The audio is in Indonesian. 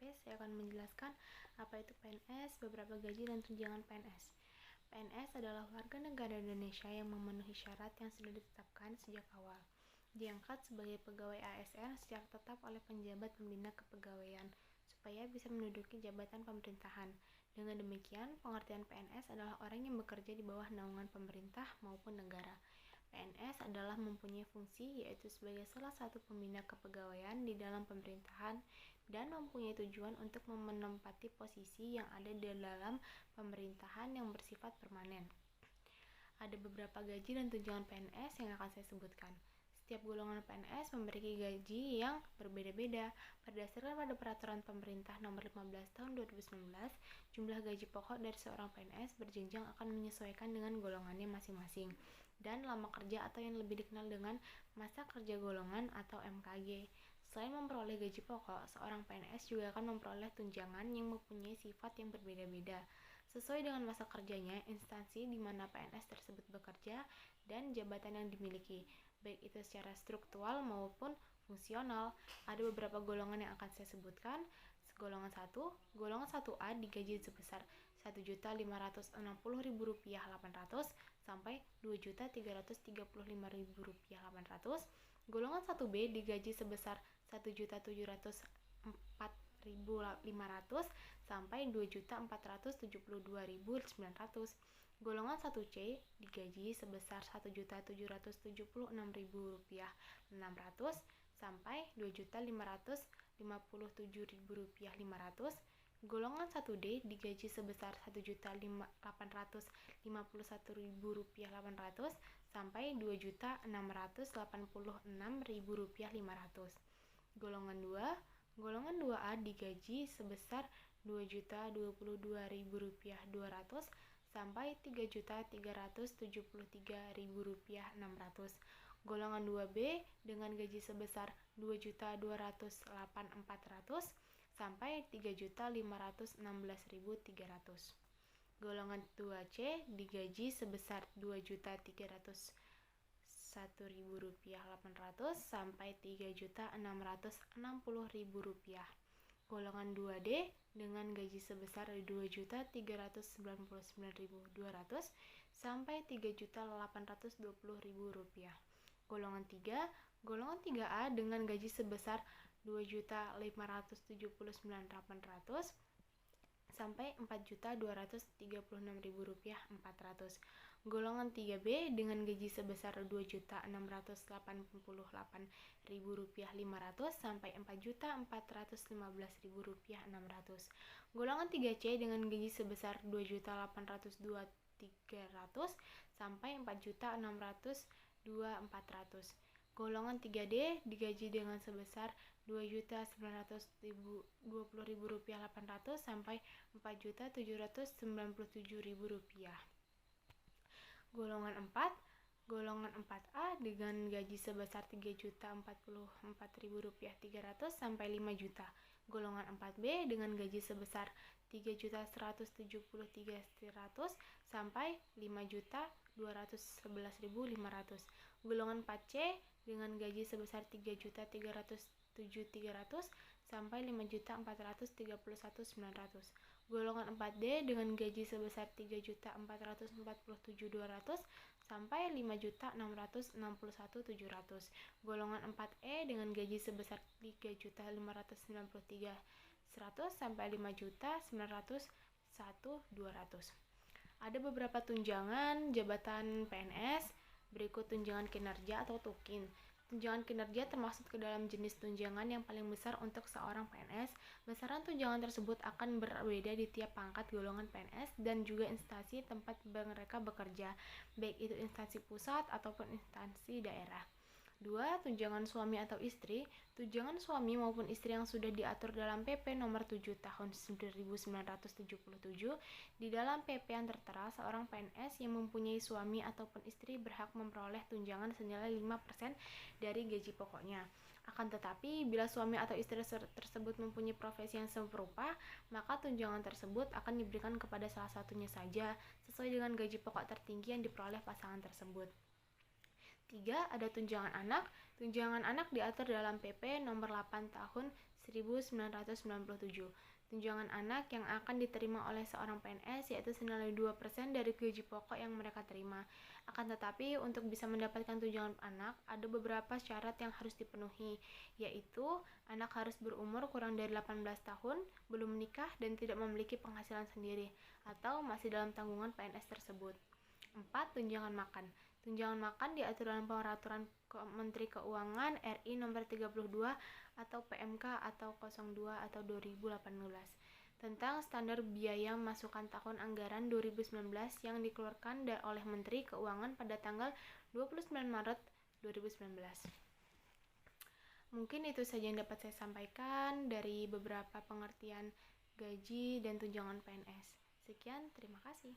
Oke, saya akan menjelaskan apa itu PNS, beberapa gaji dan tunjangan PNS. PNS adalah warga negara Indonesia yang memenuhi syarat yang sudah ditetapkan sejak awal. Diangkat sebagai pegawai ASN secara tetap oleh penjabat pembina kepegawaian, supaya bisa menduduki jabatan pemerintahan. Dengan demikian, pengertian PNS adalah orang yang bekerja di bawah naungan pemerintah maupun negara. PNS adalah mempunyai fungsi yaitu sebagai salah satu pembina kepegawaian di dalam pemerintahan dan mempunyai tujuan untuk menempati posisi yang ada di dalam pemerintahan yang bersifat permanen. Ada beberapa gaji dan tunjangan PNS yang akan saya sebutkan. Setiap golongan PNS memiliki gaji yang berbeda-beda. Berdasarkan pada Peraturan Pemerintah Nomor 15 Tahun 2019, jumlah gaji pokok dari seorang PNS berjenjang akan menyesuaikan dengan golongannya masing-masing dan lama kerja atau yang lebih dikenal dengan masa kerja golongan atau MKG. Selain memperoleh gaji pokok, seorang PNS juga akan memperoleh tunjangan yang mempunyai sifat yang berbeda-beda sesuai dengan masa kerjanya, instansi di mana PNS tersebut bekerja, dan jabatan yang dimiliki, baik itu secara struktural maupun fungsional. Ada beberapa golongan yang akan saya sebutkan. Golongan 1, golongan 1A digaji sebesar Rp1.560.800 sampai Rp2.335.800. Golongan 1B digaji sebesar Rp1.704.500 sampai Rp2.472.900. Golongan 1C digaji sebesar Rp1.776.600 sampai Rp2.557.500. Golongan 1D digaji sebesar Rp1.851.800 sampai Rp2.686.500. Golongan 2, golongan 2A digaji sebesar Rp2.022.200 sampai Rp3.373.600. Golongan 2B dengan gaji sebesar Rp2.208.400 sampai Rp3.516.300. Golongan 2C digaji sebesar Rp2.301.800 sampai Rp3.660.000. Golongan 2D dengan gaji sebesar Rp2.399.200 sampai Rp3.820.000. Golongan 3, golongan 3A dengan gaji sebesar Rp2.579.800 sampai Rp4.236.400. Golongan 3B dengan gaji sebesar Rp2.688.500 sampai Rp4.415.600. Golongan 3C dengan gaji sebesar Rp2.802.300 sampai Rp4.602.400. Golongan 3D digaji dengan sebesar Rp2.920.800 sampai Rp4.797.000. Golongan 4, golongan 4A dengan gaji sebesar Rp3.044.300 sampai Rp5.000.000. Golongan 4B dengan gaji sebesar Rp3.173.100 sampai Rp5.211.500. Golongan 4C dengan gaji sebesar Rp3.307.300 sampai Rp5.431.900. Golongan 4D dengan gaji sebesar Rp3.447.200 sampai Rp5.661.700. Golongan 4E dengan gaji sebesar Rp3.593.100 sampai Rp5.901.200. Ada beberapa tunjangan jabatan PNS. Berikut tunjangan kinerja atau TUKIN. Tunjangan kinerja termasuk ke dalam jenis tunjangan yang paling besar untuk seorang PNS. Besaran tunjangan tersebut akan berbeda di tiap pangkat golongan PNS dan juga instansi tempat mereka bekerja, baik itu instansi pusat ataupun instansi daerah. 2. Tunjangan suami atau istri. Tunjangan suami maupun istri yang sudah diatur dalam PP Nomor 7 Tahun 1977. Di dalam PP yang tertera, seorang PNS yang mempunyai suami ataupun istri berhak memperoleh tunjangan senilai 5% dari gaji pokoknya. Akan tetapi, bila suami atau istri tersebut mempunyai profesi yang serupa, maka tunjangan tersebut akan diberikan kepada salah satunya saja, sesuai dengan gaji pokok tertinggi yang diperoleh pasangan tersebut. 3. Ada tunjangan anak. Tunjangan anak diatur dalam PP Nomor 8 Tahun 1997. Tunjangan anak yang akan diterima oleh seorang PNS yaitu senilai 2% dari gaji pokok yang mereka terima. Akan tetapi, untuk bisa mendapatkan tunjangan anak, ada beberapa syarat yang harus dipenuhi, yaitu anak harus berumur kurang dari 18 tahun, belum menikah, dan tidak memiliki penghasilan sendiri, atau masih dalam tanggungan PNS tersebut. 4. Tunjangan makan. Tunjangan makan diatur dalam Peraturan Menteri Keuangan RI Nomor 32 atau PMK atau 02 atau 2018 tentang standar biaya masukan tahun anggaran 2019 yang dikeluarkan oleh Menteri Keuangan pada tanggal 29 Maret 2019. Mungkin itu saja yang dapat saya sampaikan dari beberapa pengertian gaji dan tunjangan PNS. Sekian, terima kasih.